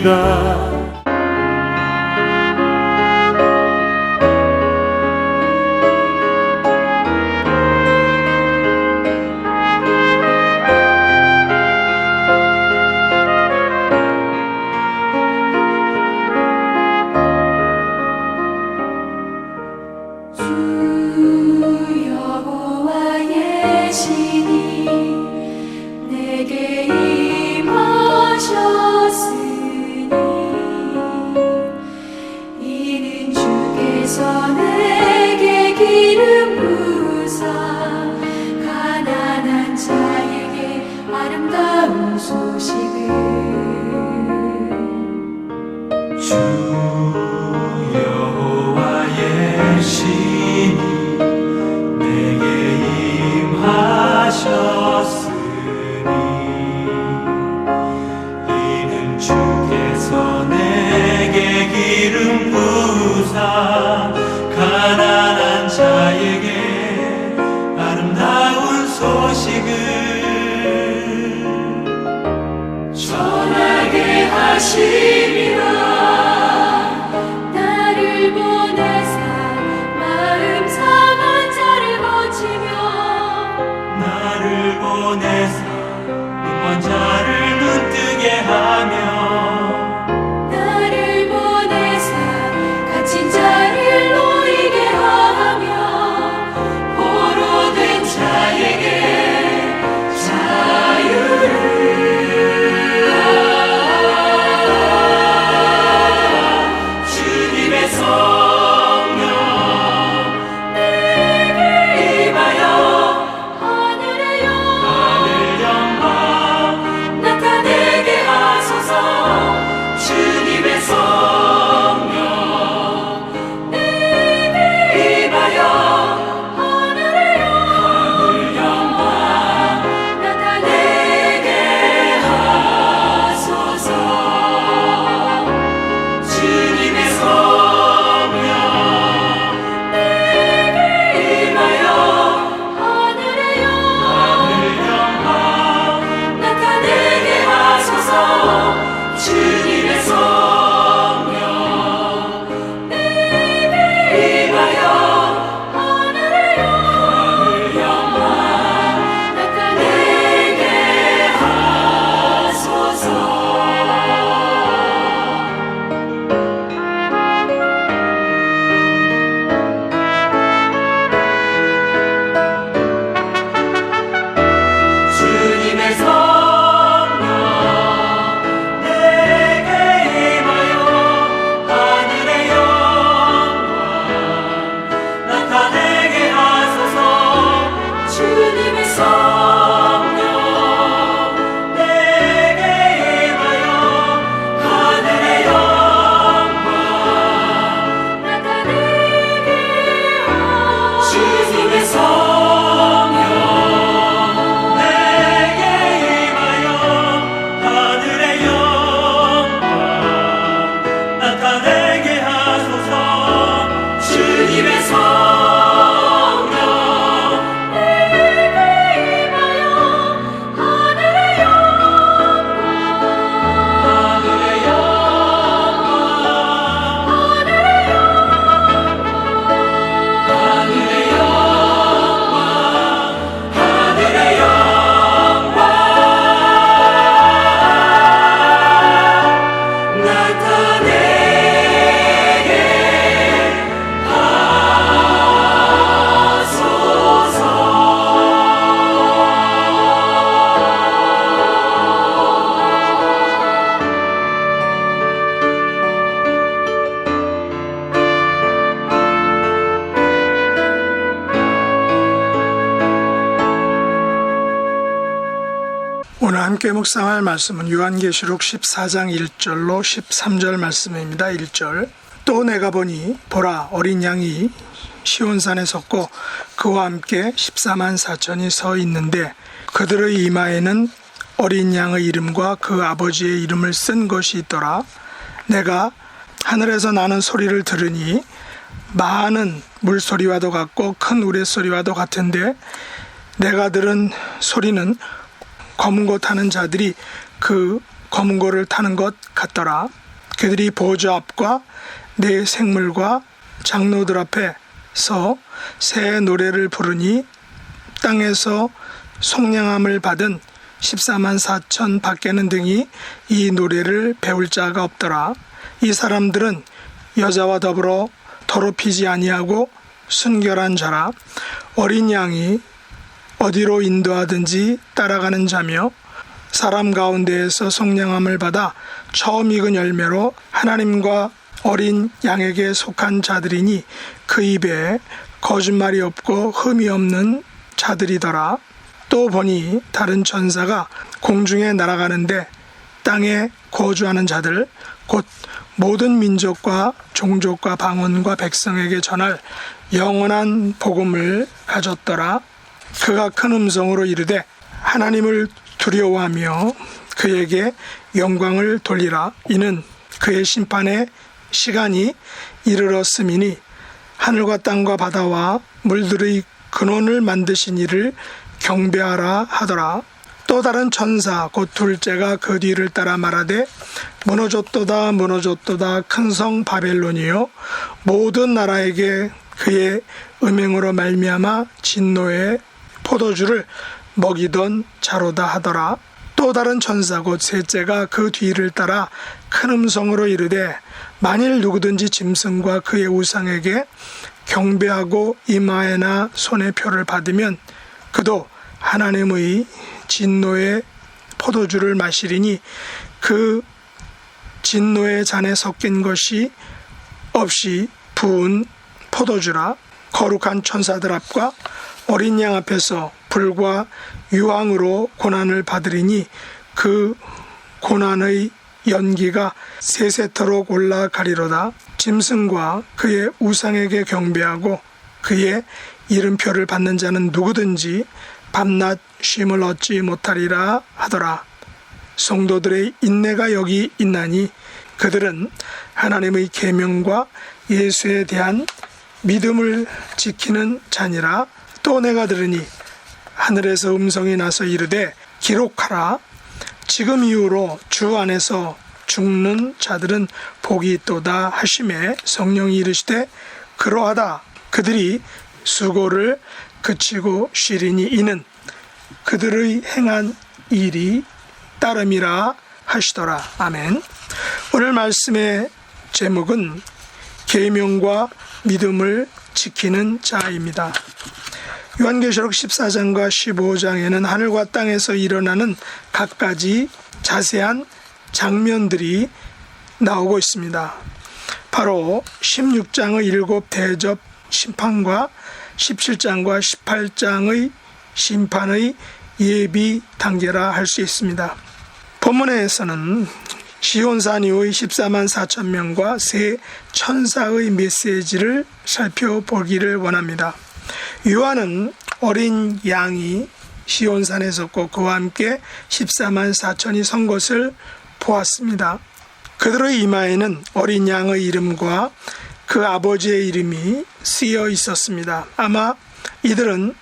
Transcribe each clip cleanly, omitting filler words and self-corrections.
주시리이다. 오늘 함께 묵상할 말씀은 요한계시록 14장 1절로 13절 말씀입니다. 1절 또 내가 보니 보라 어린 양이 시온산에 섰고 그와 함께 14만 4천이 서 있는데 그들의 이마에는 어린 양의 이름과 그 아버지의 이름을 쓴 것이 있더라. 내가 하늘에서 나는 소리를 들으니 많은 물소리와도 같고 큰 우레소리와도 같은데 내가 들은 소리는 검은 고 타는 자들이 그 검은고를 타는 것 같더라. 그들이 보좌 앞과 네 생물과 장로들 앞에서 새 노래를 부르니 땅에서 속량함을 받은 14만 4천 밖에는 등이 이 노래를 배울 자가 없더라. 이 사람들은 여자와 더불어 더럽히지 아니하고 순결한 자라. 어린 양이 어디로 인도하든지 따라가는 자며 사람 가운데에서 속량함을 받아 처음 익은 열매로 하나님과 어린 양에게 속한 자들이니 그 입에 거짓말이 없고 흠이 없는 자들이더라. 또 보니 다른 천사가 공중에 날아가는데 땅에 거주하는 자들 곧 모든 민족과 종족과 방언과 백성에게 전할 영원한 복음을 가졌더라. 그가 큰 음성으로 이르되 하나님을 두려워하며 그에게 영광을 돌리라. 이는 그의 심판의 시간이 이르렀음이니 하늘과 땅과 바다와 물들의 근원을 만드신 이를 경배하라 하더라. 또 다른 천사 곧 둘째가 그 뒤를 따라 말하되 무너졌도다 무너졌도다 큰 성 바벨론이요 모든 나라에게 그의 음행으로 말미암아 진노의 포도주를 먹이던 자로다 하더라. 또 다른 천사 곧 셋째가 그 뒤를 따라 큰 음성으로 이르되 만일 누구든지 짐승과 그의 우상에게 경배하고 이마에나 손에 표를 받으면 그도 하나님의 진노의 포도주를 마시리니 그 진노의 잔에 섞인 것이 없이 부은 포도주라. 거룩한 천사들 앞과 어린 양 앞에서 불과 유황으로 고난을 받으리니 그 고난의 연기가 세세토록 올라가리로다. 짐승과 그의 우상에게 경배하고 그의 이름표를 받는 자는 누구든지 밤낮 쉼을 얻지 못하리라 하더라. 성도들의 인내가 여기 있나니 그들은 하나님의 계명과 예수에 대한 믿음을 지키는 자니라. 또 내가 들으니 하늘에서 음성이 나서 이르되 기록하라. 지금 이후로 주 안에서 죽는 자들은 복이 있도다 하시매 성령이 이르시되 그러하다. 그들이 수고를 그치고 쉬리니 이는 그들의 행한 일이 따름이라 하시더라. 아멘. 오늘 말씀의 제목은 계명과 믿음을 지키는 자입니다. 요한계시록 14장과 15장에는 하늘과 땅에서 일어나는 갖가지 자세한 장면들이 나오고 있습니다. 바로 16장의 7 대접 심판과 17장과 18장의 심판의 예비 단계라 할 수 있습니다. 본문에서는 시온산 이후의 14만 4천 명과 세 천사의 메시지를 살펴보기를 원합니다. 요한은 어린 양이 시온산에 섰고 그와 함께 14만 4천이 선 것을 보았습니다. 그들의 이마에는 어린 양의 이름과 그 아버지의 이름이 쓰여 있었습니다. 아마 이들은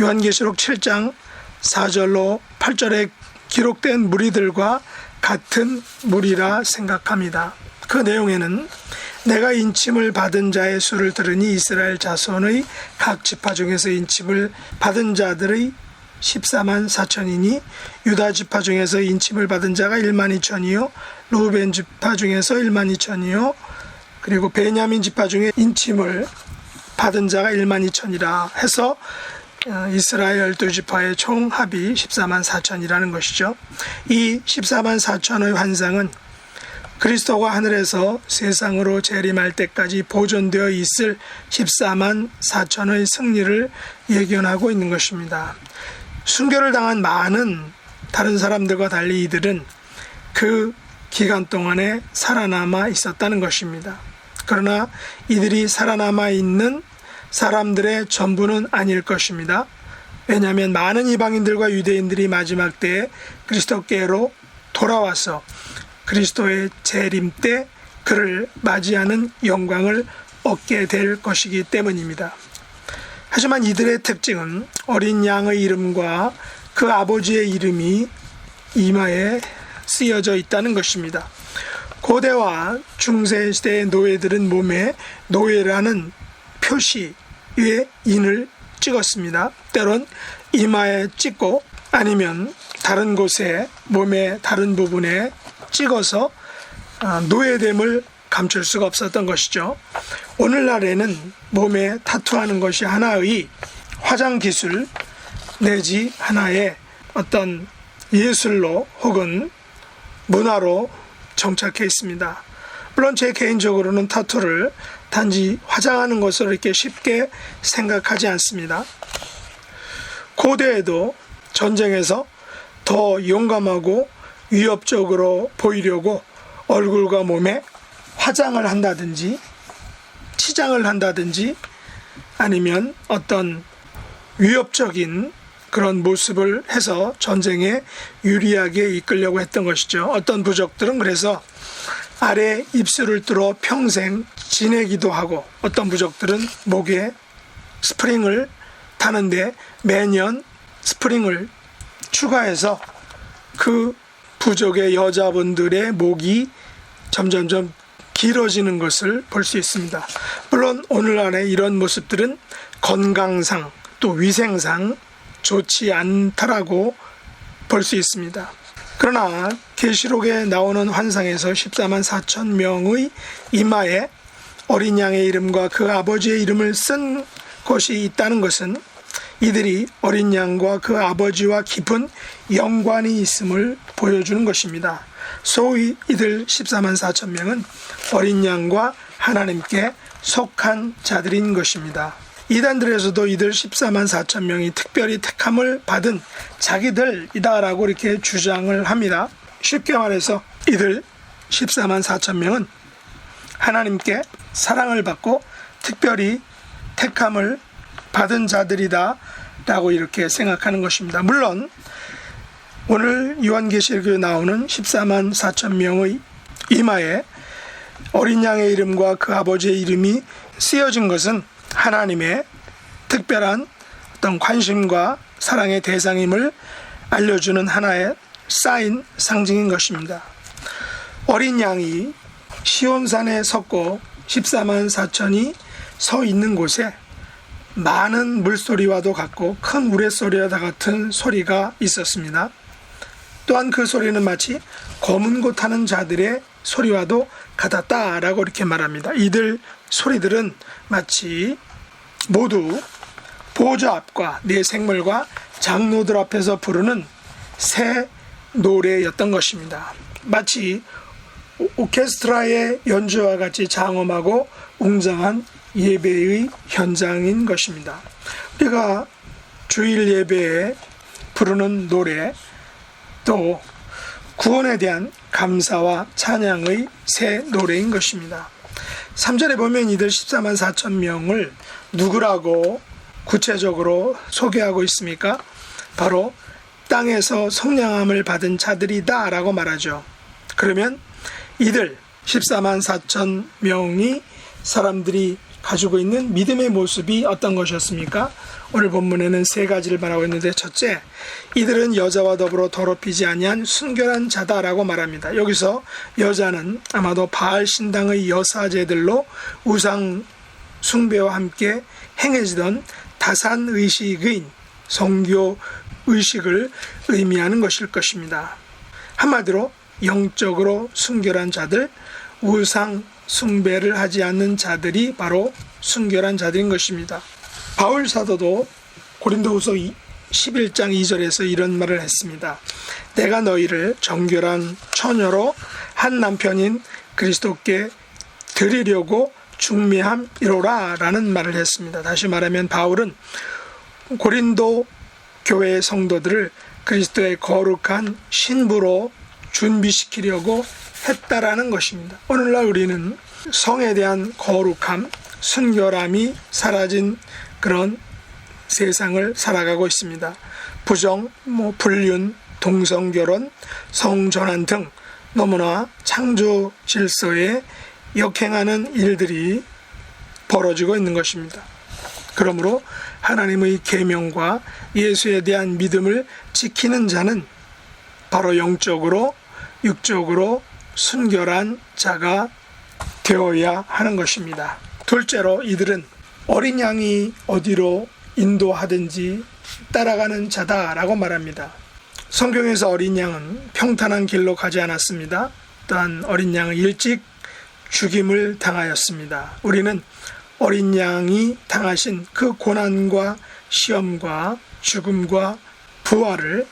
요한계시록 7장 4절로 8절에 기록된 무리들과 같은 무리라 생각합니다. 그 내용에는 내가 인침을 받은 자의 수를 들으니 이스라엘 자손의 각 지파 중에서 인침을 받은 자들의 14만 4천이니 유다 지파 중에서 인침을 받은 자가 1만 2천이요 루벤 지파 중에서 1만 2천이요 그리고 베냐민 지파 중에 인침을 받은 자가 1만 2천이라 해서 이스라엘 12지파의 총 합이 14만 4천이라는 것이죠. 이 14만 4천의 환상은 그리스도가 하늘에서 세상으로 재림할 때까지 보존되어 있을 14만 4천의 승리를 예견하고 있는 것입니다. 순교를 당한 많은 다른 사람들과 달리 이들은 그 기간 동안에 살아남아 있었다는 것입니다. 그러나 이들이 살아남아 있는 사람들의 전부는 아닐 것입니다. 왜냐하면 많은 이방인들과 유대인들이 마지막 때에 그리스도께로 돌아와서 그리스도의 재림 때 그를 맞이하는 영광을 얻게 될 것이기 때문입니다. 하지만 이들의 특징은 어린 양의 이름과 그 아버지의 이름이 이마에 쓰여져 있다는 것입니다. 고대와 중세시대의 노예들은 몸에 노예라는 표시의 인을 찍었습니다. 때론 이마에 찍고 아니면 다른 곳에 몸의 다른 부분에 찍어서 노예됨을 감출 수가 없었던 것이죠. 오늘날에는 몸에 타투하는 것이 하나의 화장 기술 내지 하나의 어떤 예술로 혹은 문화로 정착해 있습니다. 물론 제 개인적으로는 타투를 단지 화장하는 것으로 이렇게 쉽게 생각하지 않습니다. 고대에도 전쟁에서 더 용감하고 위협적으로 보이려고 얼굴과 몸에 화장을 한다든지 치장을 한다든지 아니면 어떤 위협적인 그런 모습을 해서 전쟁에 유리하게 이끌려고 했던 것이죠. 어떤 부족들은 그래서 아래 입술을 뚫어 평생 지내기도 하고 어떤 부족들은 목에 스프링을 타는데 매년 스프링을 추가해서 그 부족의 여자분들의 목이 점점점 길어지는 것을 볼 수 있습니다. 물론 오늘날의 이런 모습들은 건강상 또 위생상 좋지 않다라고 볼 수 있습니다. 그러나 계시록에 나오는 환상에서 14만 4천 명의 이마에 어린 양의 이름과 그 아버지의 이름을 쓴 것이 있다는 것은 이들이 어린 양과 그 아버지와 깊은 연관이 있음을 보여주는 것입니다. 소위 이들 14만 4천 명은 어린 양과 하나님께 속한 자들인 것입니다. 이단들에서도 이들 14만 4천 명이 특별히 택함을 받은 자기들이다라고 이렇게 주장을 합니다. 쉽게 말해서 이들 14만 4천 명은 하나님께 사랑을 받고 특별히 택함을 받은 자들이다 라고 이렇게 생각하는 것입니다. 물론 오늘 요한계시록에 나오는 14만 4천 명의 이마에 어린 양의 이름과 그 아버지의 이름이 쓰여진 것은 하나님의 특별한 어떤 관심과 사랑의 대상임을 알려주는 하나의 사인, 상징인 것입니다. 어린 양이 시온산에 섰고 14만 4천이 서 있는 곳에 많은 물소리와도 같고 큰 우레소리와 같은 소리가 있었습니다. 또한 그 소리는 마치 검은 고 타는 자들의 소리와도 같았다라고 이렇게 말합니다. 이들 소리들은 마치 모두 보좌 앞과 네 생물과 장로들 앞에서 부르는 새 노래였던 것입니다. 마치 오케스트라의 연주와 같이 장엄하고 웅장한 예배의 현장인 것입니다. 우리가 주일 예배에 부르는 노래 또 구원에 대한 감사와 찬양의 새 노래인 것입니다. 3절에 보면 이들 14만 4천 명을 누구라고 구체적으로 소개하고 있습니까? 바로 땅에서 성령함을 받은 자들이다 라고 말하죠. 그러면 이들 14만 4천 명이 사람들이 가지고 있는 믿음의 모습이 어떤 것이었습니까? 오늘 본문에는 세 가지를 말하고 있는데 첫째, 이들은 여자와 더불어 더럽히지 아니한 순결한 자다라고 말합니다. 여기서 여자는 아마도 바알 신당의 여사제들로 우상 숭배와 함께 행해지던 다산 의식인 성교 의식을 의미하는 것일 것입니다. 한마디로 영적으로 순결한 자들, 우상 숭배를 하지 않는 자들이 바로 순결한 자들인 것입니다. 바울 사도도 고린도후서 11장 2절에서 이런 말을 했습니다. 내가 너희를 정결한 처녀로 한 남편인 그리스도께 드리려고 중매함이로라 라는 말을 했습니다. 다시 말하면 바울은 고린도 교회의 성도들을 그리스도의 거룩한 신부로 준비시키려고 했다라는 것입니다. 오늘날 우리는 성에 대한 거룩함, 순결함이 사라진 그런 세상을 살아가고 있습니다. 부정, 불륜, 동성결혼, 성전환 등 너무나 창조 질서에 역행하는 일들이 벌어지고 있는 것입니다. 그러므로 하나님의 계명과 예수에 대한 믿음을 지키는 자는 바로 영적으로 육적으로 순결한 자가 되어야 하는 것입니다. 둘째로 이들은 어린 양이 어디로 인도하든지 따라가는 자다라고 말합니다. 성경에서 어린 양은 평탄한 길로 가지 않았습니다. 또한 어린 양은 일찍 죽임을 당하였습니다. 우리는 어린 양이 당하신 그 고난과 시험과 죽음과 부활을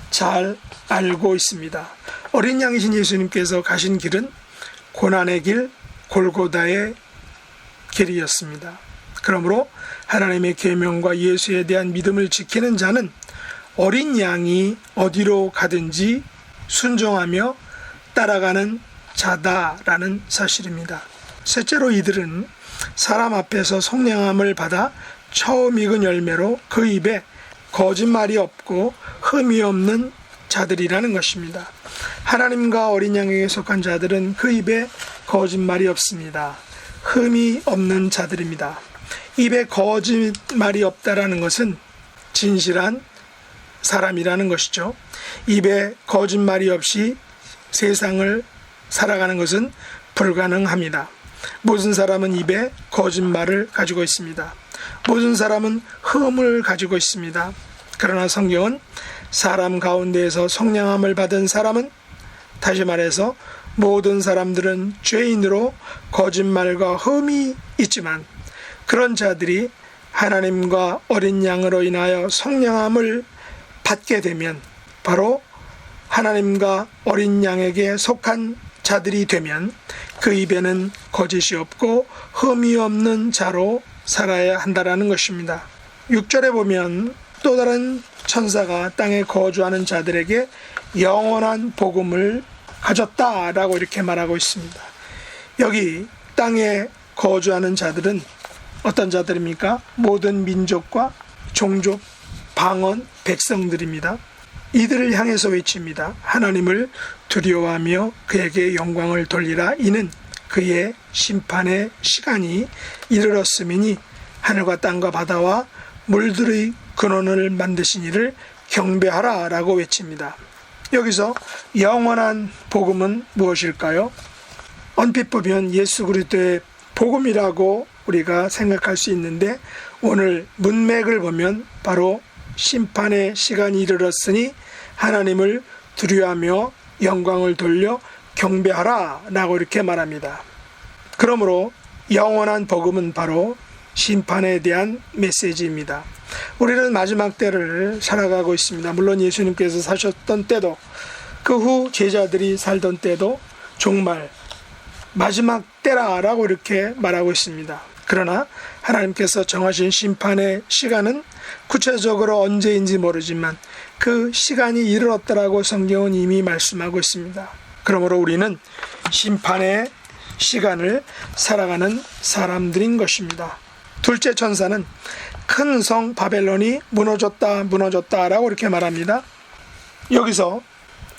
잘 알고 있습니다. 어린 양이신 예수님께서 가신 길은 고난의 길, 골고다의 길이었습니다. 그러므로 하나님의 계명과 예수에 대한 믿음을 지키는 자는 어린 양이 어디로 가든지 순종하며 따라가는 자다라는 사실입니다. 셋째로 이들은 사람 앞에서 속량함을 받아 처음 익은 열매로 그 입에 거짓말이 없고 흠이 없는 자들이라는 것입니다. 하나님과 어린 양에게 속한 자들은 그 입에 거짓말이 없습니다. 흠이 없는 자들입니다. 입에 거짓말이 없다라는 것은 진실한 사람이라는 것이죠. 입에 거짓말이 없이 세상을 살아가는 것은 불가능합니다. 모든 사람은 입에 거짓말을 가지고 있습니다. 모든 사람은 흠을 가지고 있습니다. 그러나 성경은 사람 가운데에서 속량함을 받은 사람은, 다시 말해서 모든 사람들은 죄인으로 거짓말과 흠이 있지만 그런 자들이 하나님과 어린 양으로 인하여 속량함을 받게 되면, 바로 하나님과 어린 양에게 속한 자들이 되면 그 입에는 거짓이 없고 흠이 없는 자로 살아야 한다라는 것입니다. 6절에 보면 또 다른 천사가 땅에 거주하는 자들에게 영원한 복음을 가졌다라고 이렇게 말하고 있습니다. 여기 땅에 거주하는 자들은 어떤 자들입니까? 모든 민족과 종족, 방언, 백성들입니다. 이들을 향해서 외칩니다. 하나님을 두려워하며 그에게 영광을 돌리라. 이는 그의 심판의 시간이 이르렀음이니 하늘과 땅과 바다와 물들의 근원을 만드신 이를 경배하라 라고 외칩니다. 여기서 영원한 복음은 무엇일까요? 얼핏 보면 예수 그리스도의 복음이라고 우리가 생각할 수 있는데, 오늘 문맥을 보면 바로 심판의 시간이 이르렀으니 하나님을 두려워하며 영광을 돌려 경배하라 라고 이렇게 말합니다. 그러므로 영원한 복음은 바로 심판에 대한 메시지입니다. 우리는 마지막 때를 살아가고 있습니다. 물론 예수님께서 사셨던 때도, 그 후 제자들이 살던 때도 정말 마지막 때라라고 이렇게 말하고 있습니다. 그러나 하나님께서 정하신 심판의 시간은 구체적으로 언제인지 모르지만 그 시간이 이르렀다라고 성경은 이미 말씀하고 있습니다. 그러므로 우리는 심판의 시간을 살아가는 사람들인 것입니다. 둘째 천사는 큰 성 바벨론이 무너졌다라고 이렇게 말합니다. 여기서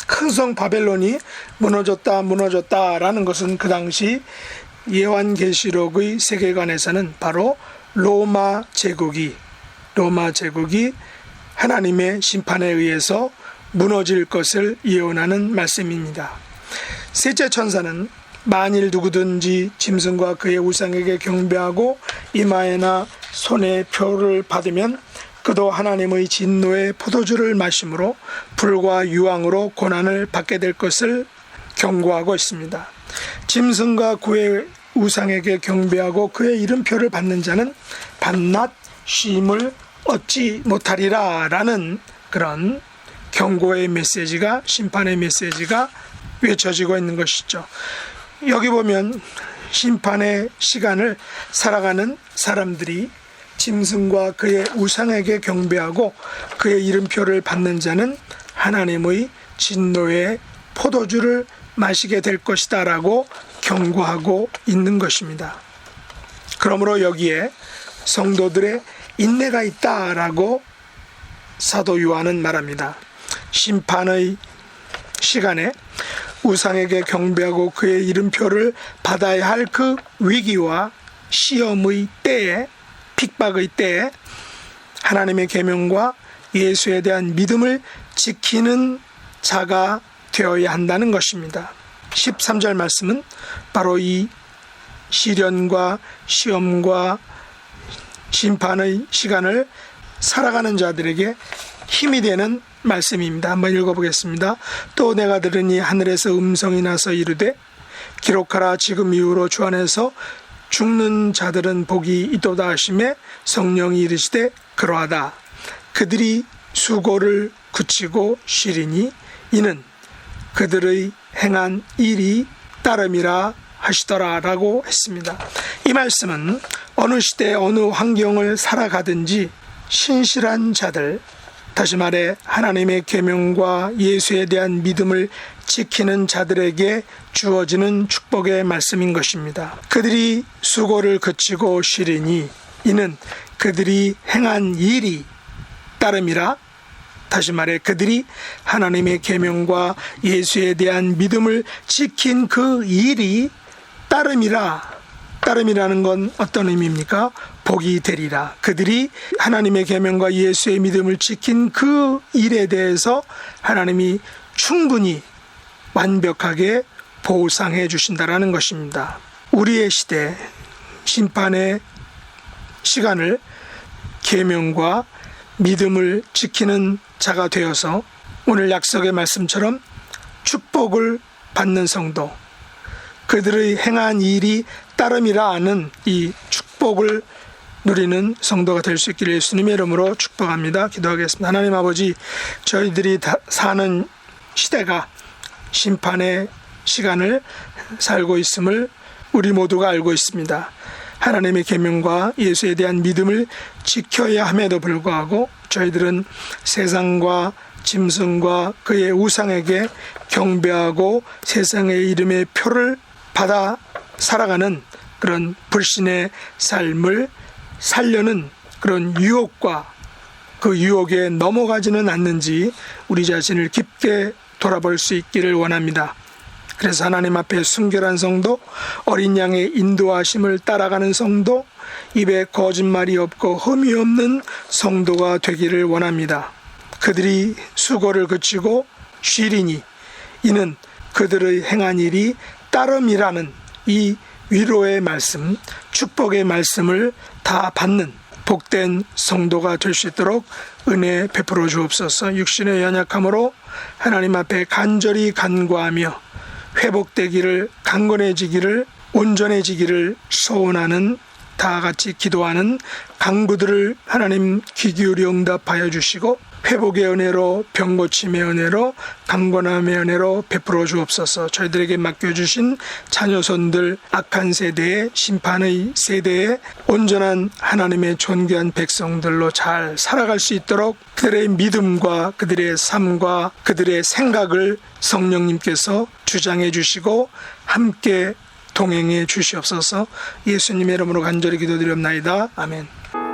큰 성 바벨론이 무너졌다라는 것은 그 당시 예언계시록의 세계관에서는 바로 로마 제국이 하나님의 심판에 의해서 무너질 것을 예언하는 말씀입니다. 셋째 천사는 만일 누구든지 짐승과 그의 우상에게 경배하고 이마에나 손에 표를 받으면 그도 하나님의 진노의 포도주를 마심으로 불과 유황으로 고난을 받게 될 것을 경고하고 있습니다. 짐승과 그의 우상에게 경배하고 그의 이름표를 받는 자는 밤낮 쉼을 얻지 못하리라 라는 그런 경고의 메시지가, 심판의 메시지가 외쳐지고 있는 것이죠. 여기 보면 심판의 시간을 살아가는 사람들이 짐승과 그의 우상에게 경배하고 그의 이름표를 받는 자는 하나님의 진노의 포도주를 마시게 될 것이다 라고 경고하고 있는 것입니다. 그러므로 여기에 성도들의 인내가 있다라고 사도 요한은 말합니다. 심판의 시간에 우상에게 경배하고 그의 이름표를 받아야 할 그 위기와 시험의 때에, 핍박의 때에 하나님의 계명과 예수에 대한 믿음을 지키는 자가 되어야 한다는 것입니다. 13절 말씀은 바로 이 시련과 시험과 심판의 시간을 살아가는 자들에게 힘이 되는 말씀입니다. 한번 읽어보겠습니다. 또 내가 들으니 하늘에서 음성이 나서 이르되 기록하라. 지금 이후로 주 안에서 죽는 자들은 복이 있도다 하시매 성령이 이르시되 그러하다. 그들이 수고를 그치고 쉬리니 이는 그들의 행한 일이 따름이라 하시더라 라고 했습니다. 이 말씀은 어느 시대 어느 환경을 살아가든지 신실한 자들, 다시 말해 하나님의 계명과 예수에 대한 믿음을 지키는 자들에게 주어지는 축복의 말씀인 것입니다. 그들이 수고를 그치고 쉬리니 이는 그들이 행한 일이 따름이라. 다시 말해 그들이 하나님의 계명과 예수에 대한 믿음을 지킨 그 일이 따름이라. 따름이라는 건 어떤 의미입니까? 복이 되리라. 그들이 하나님의 계명과 예수의 믿음을 지킨 그 일에 대해서 하나님이 충분히 완벽하게 보상해 주신다라는 것입니다. 우리의 시대 심판의 시간을 계명과 믿음을 지키는 자가 되어서 오늘 약속의 말씀처럼 축복을 받는 성도, 그들의 행한 일이 따름이라 하는 이 축복을 누리는 성도가 될 수 있기를 예수님의 이름으로 축복합니다. 기도하겠습니다. 하나님 아버지, 저희들이 사는 시대가 심판의 시간을 살고 있음을 우리 모두가 알고 있습니다. 하나님의 계명과 예수에 대한 믿음을 지켜야 함에도 불구하고 저희들은 세상과 짐승과 그의 우상에게 경배하고 세상의 이름의 표를 받아 살아가는 그런 불신의 삶을 살려는 그런 유혹과 그 유혹에 넘어가지는 않는지 우리 자신을 깊게 돌아볼 수 있기를 원합니다. 그래서 하나님 앞에 순결한 성도, 어린 양의 인도하심을 따라가는 성도, 입에 거짓말이 없고 흠이 없는 성도가 되기를 원합니다. 그들이 수고를 그치고 쉬리니 이는 그들의 행한 일이 따름이라는 이 위로의 말씀, 축복의 말씀을 다 받는 복된 성도가 될 수 있도록 은혜 베풀어 주옵소서. 육신의 연약함으로 하나님 앞에 간절히 간구하며 회복되기를, 강건해지기를, 온전해지기를 소원하는, 다 같이 기도하는 강구들을 하나님 귀 기울여 응답하여 주시고 회복의 은혜로, 병고침의 은혜로, 강건함의 은혜로 베풀어 주옵소서. 저희들에게 맡겨주신 자녀손들, 악한 세대의 심판의 세대에 온전한 하나님의 존귀한 백성들로 잘 살아갈 수 있도록 그들의 믿음과 그들의 삶과 그들의 생각을 성령님께서 주장해 주시고 함께 동행해 주시옵소서. 예수님의 이름으로 간절히 기도드리옵나이다. 아멘.